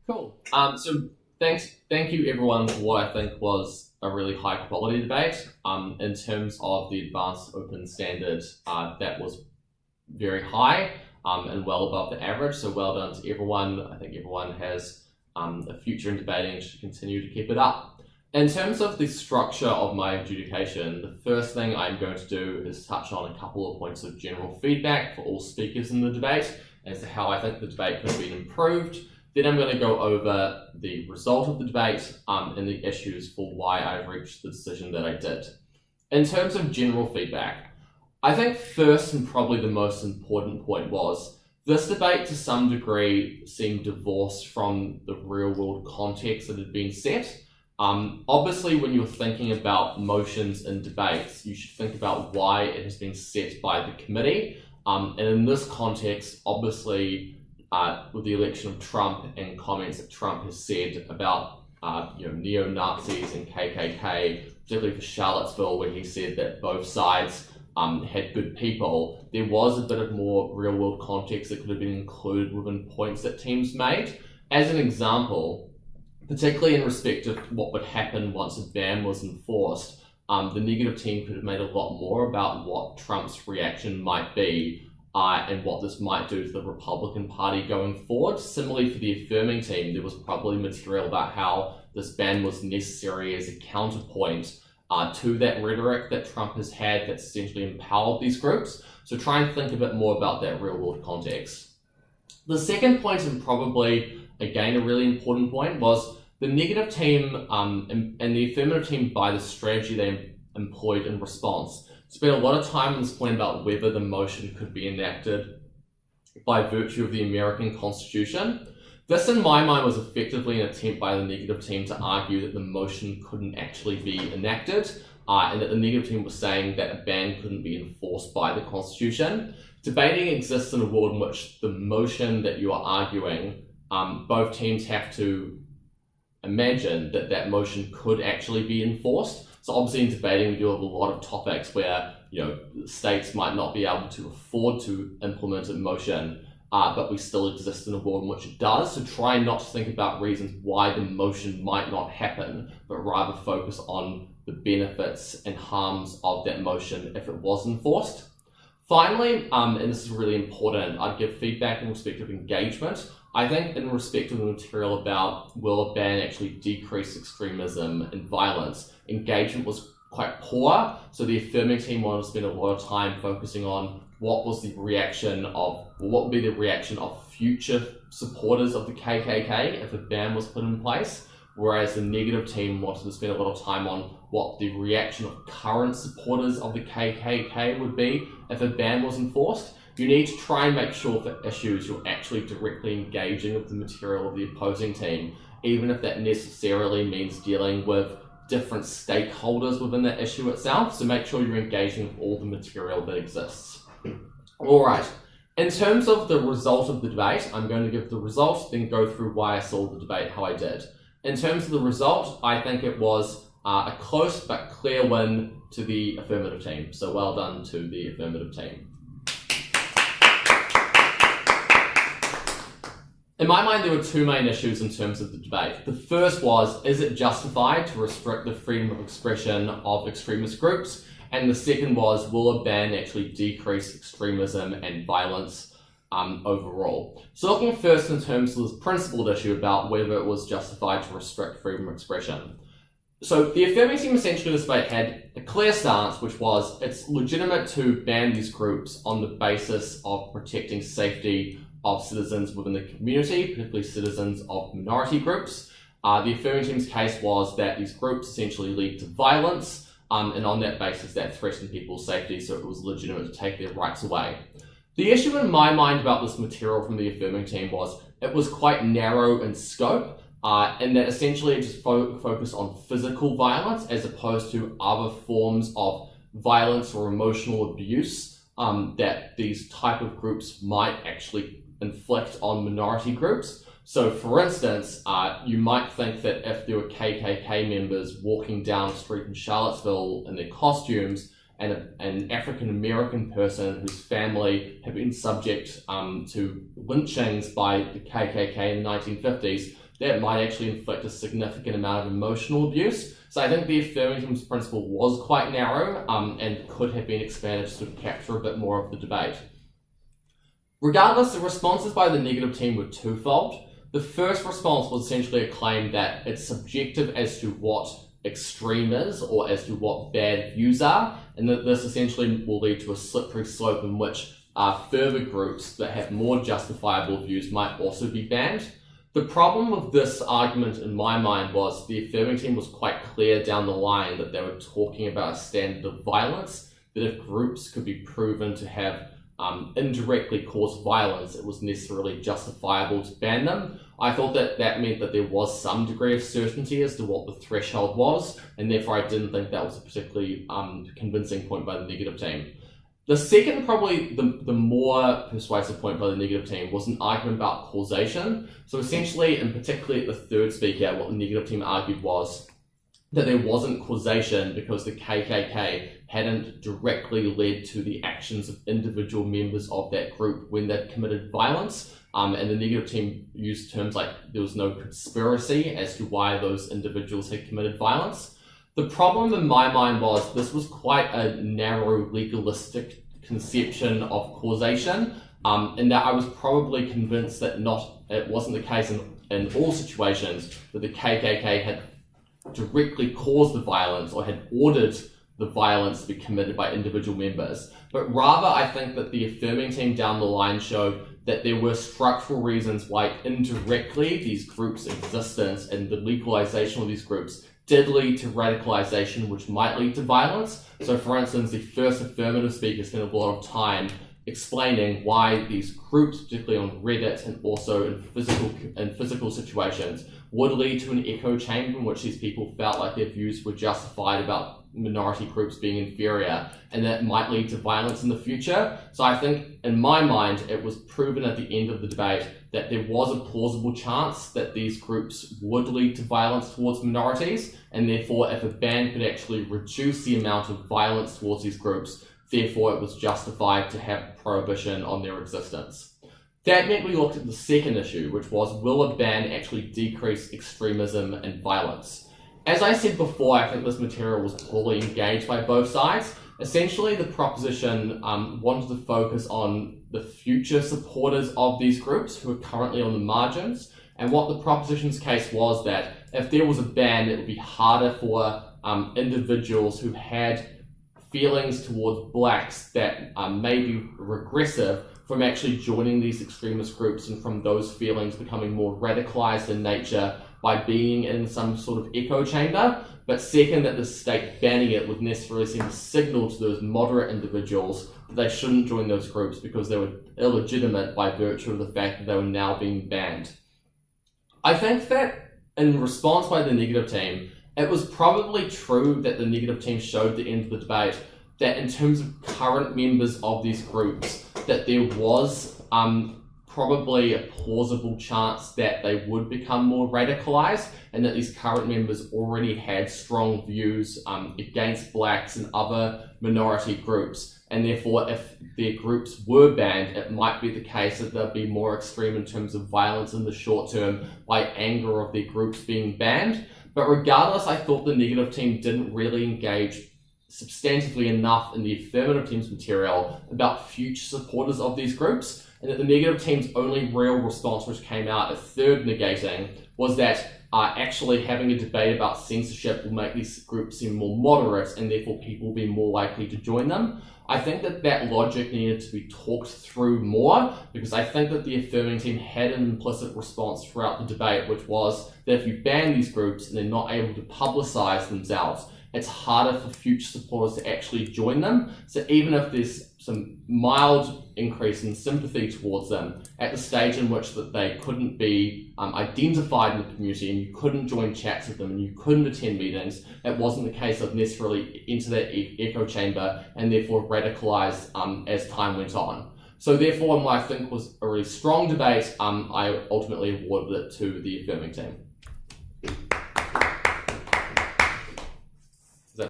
Cool. Thank you everyone for what I think was a really high quality debate. In terms of the advanced open standard, that was very high and well above the average. So well done to everyone. I think everyone has a future in debating and should continue to keep it up. In terms of the structure of my adjudication, the first thing I'm going to do is touch on a couple of points of general feedback for all speakers in the debate as to how I think the debate could have been improved. Then I'm going to go over the result of the debate and the issues for why I reached the decision that I did. In terms of general feedback, I think first and probably the most important point was this debate to some degree seemed divorced from the real world context that had been set. Obviously, when you're thinking about motions and debates, you should think about why it has been set by the committee. And in this context, obviously, with the election of Trump and comments that Trump has said about neo-Nazis and KKK, particularly for Charlottesville, where he said that both sides had good people, there was a bit of more real-world context that could have been included within points that teams made. As an example, particularly in respect of what would happen once a ban was enforced, the negative team could have made a lot more about what Trump's reaction might be and what this might do to the Republican Party going forward. Similarly, for the affirming team, there was probably material about how this ban was necessary as a counterpoint to that rhetoric that Trump has had that's essentially empowered these groups. So try and think a bit more about that real-world context. The second point, and probably, again, a really important point, was the negative team and the affirmative team, by the strategy they employed in response, spent a lot of time on this point about whether the motion could be enacted by virtue of the American Constitution. This, in my mind, was effectively an attempt by the negative team to argue that the motion couldn't actually be enacted, and that the negative team was saying that a ban couldn't be enforced by the Constitution. Debating exists in a world in which the motion that you are arguing, both teams have to imagine that that motion could actually be enforced. So obviously in debating, we do have a lot of topics where, states might not be able to afford to implement a motion, but we still exist in a world in which it does. So try not to think about reasons why the motion might not happen, but rather focus on the benefits and harms of that motion if it was enforced. Finally, and this is really important, I'd give feedback in respect of engagement. I think in respect of the material about will a ban actually decrease extremism and violence, engagement was quite poor. So the affirming team wanted to spend a lot of time focusing on what would be the reaction of future supporters of the KKK if a ban was put in place, whereas the negative team wanted to spend a lot of time on what the reaction of current supporters of the KKK would be if a ban was enforced. You need to try and make sure for issues you're actually directly engaging with the material of the opposing team, even if that necessarily means dealing with different stakeholders within that issue itself. So make sure you're engaging with all the material that exists. All right. In terms of the result of the debate, I'm going to give the result, then go through why I saw the debate how I did. In terms of the result, I think it was a close but clear win to the affirmative team. So well done to the affirmative team. In my mind, there were two main issues in terms of the debate. The first was, is it justified to restrict the freedom of expression of extremist groups? And the second was, will a ban actually decrease extremism and violence overall? So looking first in terms of this principled issue about whether it was justified to restrict freedom of expression. So the affirming team essentially in this debate had a clear stance, which was it's legitimate to ban these groups on the basis of protecting safety of citizens within the community, particularly citizens of minority groups. The affirming team's case was that these groups essentially lead to violence, and on that basis that threatened people's safety, so it was legitimate to take their rights away. The issue in my mind about this material from the affirming team was it was quite narrow in scope, and that essentially it just focused on physical violence as opposed to other forms of violence or emotional abuse that these type of groups might actually inflict on minority groups. So for instance, you might think that if there were KKK members walking down the street in Charlottesville in their costumes and an African American person whose family had been subject to lynchings by the KKK in the 1950s, that might actually inflict a significant amount of emotional abuse. So I think the affirming team's principle was quite narrow and could have been expanded to sort of capture a bit more of the debate. Regardless, the responses by the negative team were twofold. The first response was essentially a claim that it's subjective as to what extreme is or as to what bad views are, and that this essentially will lead to a slippery slope in which further groups that have more justifiable views might also be banned. The problem with this argument in my mind was the affirming team was quite clear down the line that they were talking about a standard of violence, that if groups could be proven to have indirectly caused violence, it was necessarily justifiable to ban them. I thought that that meant that there was some degree of certainty as to what the threshold was, and therefore I didn't think that was a particularly convincing point by the negative team. The second, probably the more persuasive point by the negative team, was an argument about causation. So essentially, and particularly at the third speaker, what the negative team argued was that there wasn't causation because the KKK hadn't directly led to the actions of individual members of that group when they'd committed violence. And the negative team used terms like there was no conspiracy as to why those individuals had committed violence. The problem in my mind was this was quite a narrow legalistic conception of causation, in that I was probably convinced that it wasn't the case in all situations that the KKK had directly caused the violence or had ordered the violence to be committed by individual members. But rather, I think that the affirming team down the line showed that there were structural reasons why indirectly these groups' existence and the legalization of these groups did lead to radicalization, which might lead to violence. So for instance, the first affirmative speaker spent a lot of time explaining why these groups, particularly on Reddit and also in physical situations, would lead to an echo chamber in which these people felt like their views were justified about minority groups being inferior, and that might lead to violence in the future. So I think, in my mind, it was proven at the end of the debate that there was a plausible chance that these groups would lead to violence towards minorities, and therefore if a ban could actually reduce the amount of violence towards these groups, therefore it was justified to have prohibition on their existence. That meant we looked at the second issue, which was, will a ban actually decrease extremism and violence? As I said before, I think this material was poorly engaged by both sides. Essentially, the proposition wanted to focus on the future supporters of these groups who are currently on the margins, and what the proposition's case was that if there was a ban, it would be harder for individuals who had feelings towards blacks that may be regressive from actually joining these extremist groups, and from those feelings becoming more radicalized in nature by being in some sort of echo chamber. But second, that the state banning it would necessarily send a signal to those moderate individuals that they shouldn't join those groups because they were illegitimate by virtue of the fact that they were now being banned. I think that in response by the negative team, it was probably true that the negative team showed at the end of the debate that in terms of current members of these groups, that there was probably a plausible chance that they would become more radicalized, and that these current members already had strong views against blacks and other minority groups, and therefore if their groups were banned, it might be the case that they'll be more extreme in terms of violence in the short term by anger of their groups being banned. But regardless, I thought the negative team didn't really engage substantively enough in the affirmative team's material about future supporters of these groups, and that the negative team's only real response, which came out at third negating, was that actually having a debate about censorship will make these groups seem more moderate, and therefore people will be more likely to join them. I think that that logic needed to be talked through more, because I think that the affirming team had an implicit response throughout the debate, which was that if you ban these groups and they're not able to publicize themselves, it's harder for future supporters to actually join them. So even if there's some mild increase in sympathy towards them at the stage in which that they couldn't be identified in the community, and you couldn't join chats with them, and you couldn't attend meetings, it wasn't the case of necessarily enter that echo chamber and therefore radicalized as time went on. So therefore, in what I think was a really strong debate, I ultimately awarded it to the affirming team.